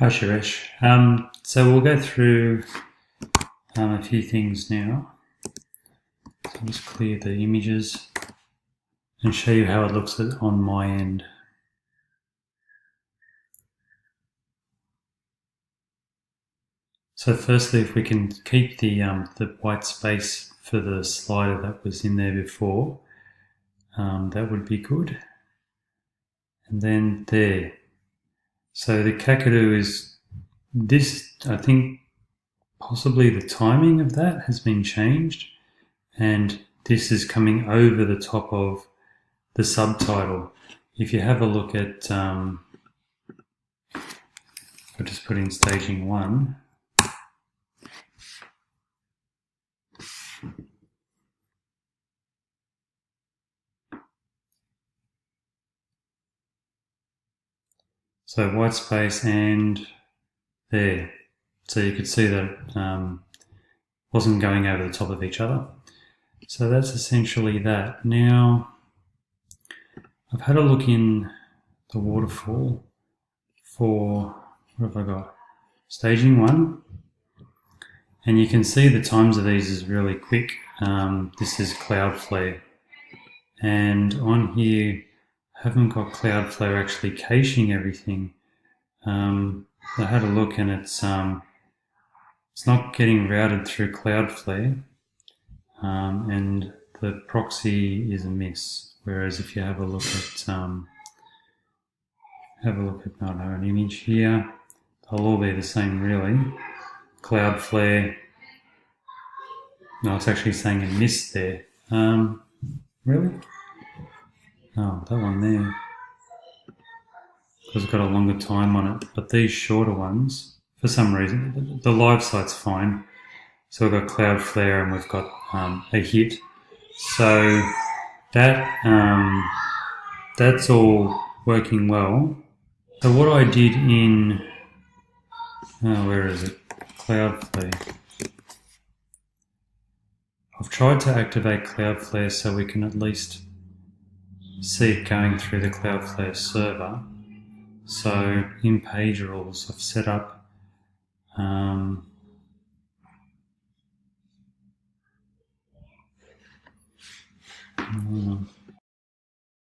Hi Suresh. So we'll go through a few things now. So I'll just clear the images and show you how it looks on my end. So firstly, if we can keep the white space for the slider that was in there before, that would be good. And then there. So the Kakadu is this, I think possibly the timing of that has been changed, and this is coming over the top of the subtitle. If you have a look at, I'll just put in staging 1. So white space and there. So you could see that it wasn't going over the top of each other. So that's essentially that. Now, I've had a look in the waterfall for, what have I got? Staging 1. And you can see the times of these is really quick. This is Cloudflare. And on here, I haven't got Cloudflare actually caching everything. I had a look and it's not getting routed through Cloudflare, and the proxy is a miss. Whereas if you have a look at an image here, they'll all be the same really. Cloudflare. No, it's actually saying a miss there. Really? Oh, that one there. Because it's got a longer time on it. But these shorter ones, for some reason, the live site's fine. So we've got Cloudflare and we've got a hit. So that that's all working well. So what I did in, where is it? Cloudflare. I've tried to activate Cloudflare so we can at least see it going through the Cloudflare server. So in page rules, I've set up